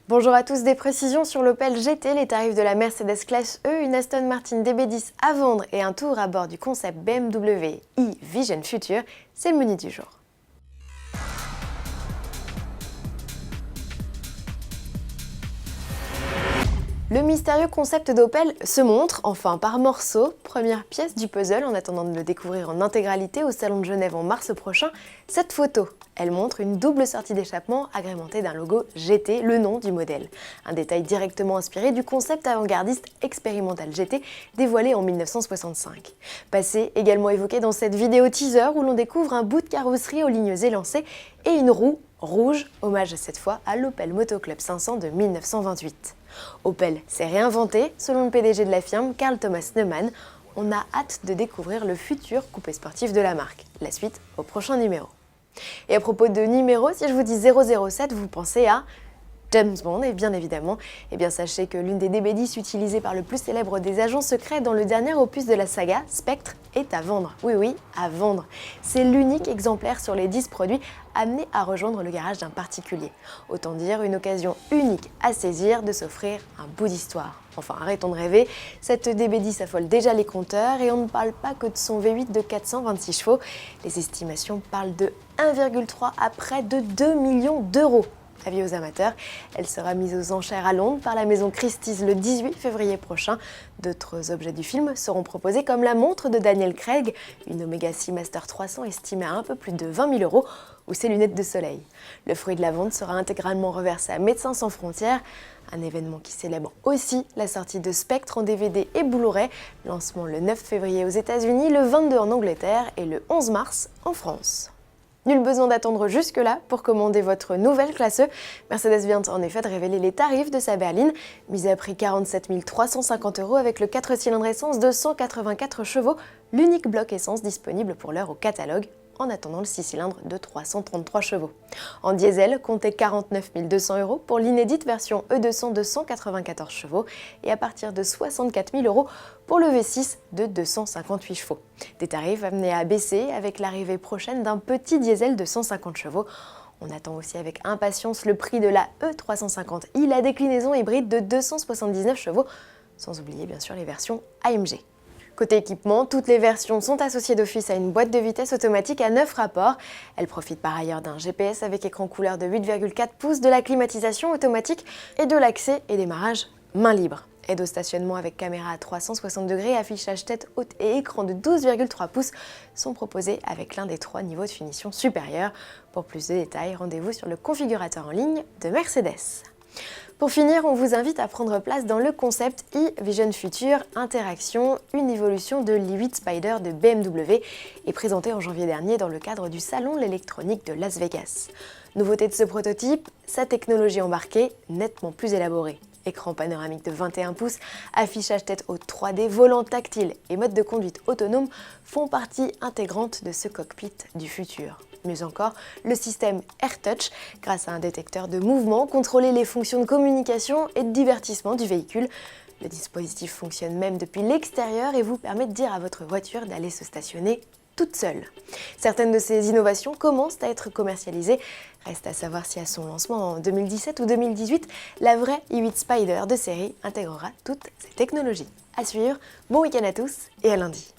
Bonjour à tous, des précisions sur l'Opel GT, les tarifs de la Mercedes Classe E, une Aston Martin DB10 à vendre et un tour à bord du concept BMW e-Vision Future, c'est le menu du jour. Le mystérieux concept d'Opel se montre, enfin par morceaux, première pièce du puzzle en attendant de le découvrir en intégralité au Salon de Genève en mars prochain. Cette photo, elle montre une double sortie d'échappement agrémentée d'un logo GT, le nom du modèle. Un détail directement inspiré du concept avant-gardiste expérimental GT dévoilé en 1965. Passé également évoqué dans cette vidéo teaser où l'on découvre un bout de carrosserie aux lignes élancées et une roue rouge, hommage cette fois à l'Opel Moto Club 500 de 1928. Opel s'est réinventé, selon le PDG de la firme, Carl Thomas Neumann. On a hâte de découvrir le futur coupé sportif de la marque. La suite au prochain numéro. Et à propos de numéros, si je vous dis 007, vous pensez à James Bond, et bien évidemment, sachez que l'une des DB10 utilisées par le plus célèbre des agents secrets dans le dernier opus de la saga, Spectre, est à vendre. Oui, à vendre. C'est l'unique exemplaire sur les 10 produits amené à rejoindre le garage d'un particulier. Autant dire une occasion unique à saisir de s'offrir un bout d'histoire. Enfin, arrêtons de rêver, cette DB10 affole déjà les compteurs et on ne parle pas que de son V8 de 426 chevaux. Les estimations parlent de 1,3 à près de 2 millions d'euros. Avis aux amateurs, elle sera mise aux enchères à Londres par la maison Christie's le 18 février prochain. D'autres objets du film seront proposés comme la montre de Daniel Craig, une Omega Seamaster 300 estimée à un peu plus de 20 000 euros, ou ses lunettes de soleil. Le fruit de la vente sera intégralement reversé à Médecins sans frontières, un événement qui célèbre aussi la sortie de Spectre en DVD et Blu-ray, lancement le 9 février aux États-Unis, le 22 en Angleterre et le 11 mars en France. Nul besoin d'attendre jusque-là pour commander votre nouvelle Classe E. Mercedes vient en effet de révéler les tarifs de sa berline, mise à prix 47 350 € avec le 4 cylindres essence de 184 chevaux, l'unique bloc essence disponible pour l'heure au catalogue, en attendant le 6 cylindres de 333 chevaux. En diesel, comptez 49 200 € pour l'inédite version E200 de 194 chevaux et à partir de 64 000 € pour le V6 de 258 chevaux. Des tarifs amenés à baisser avec l'arrivée prochaine d'un petit diesel de 150 chevaux. On attend aussi avec impatience le prix de la E350i, la déclinaison hybride de 279 chevaux, sans oublier bien sûr les versions AMG. Côté équipement, toutes les versions sont associées d'office à une boîte de vitesse automatique à 9 rapports. Elle profite par ailleurs d'un GPS avec écran couleur de 8,4 pouces, de la climatisation automatique et de l'accès et démarrage main libre. Aide au stationnement avec caméra à 360 degrés, affichage tête haute et écran de 12,3 pouces sont proposés avec l'un des 3 niveaux de finition supérieurs. Pour plus de détails, rendez-vous sur le configurateur en ligne de Mercedes. Pour finir, on vous invite à prendre place dans le concept e-Vision Future Interaction, une évolution de l'i8 Spider de BMW et présentée en janvier dernier dans le cadre du Salon de l'électronique de Las Vegas. Nouveauté de ce prototype, sa technologie embarquée nettement plus élaborée. Écran panoramique de 21 pouces, affichage tête haute 3D, volant tactile et mode de conduite autonome font partie intégrante de ce cockpit du futur. Mieux encore, le système AirTouch, grâce à un détecteur de mouvement, contrôler les fonctions de communication et de divertissement du véhicule. Le dispositif fonctionne même depuis l'extérieur et vous permet de dire à votre voiture d'aller se stationner toute seule. Certaines de ces innovations commencent à être commercialisées. Reste à savoir si à son lancement en 2017 ou 2018, la vraie i8 Spider de série intégrera toutes ces technologies. À suivre, bon week-end à tous et à lundi.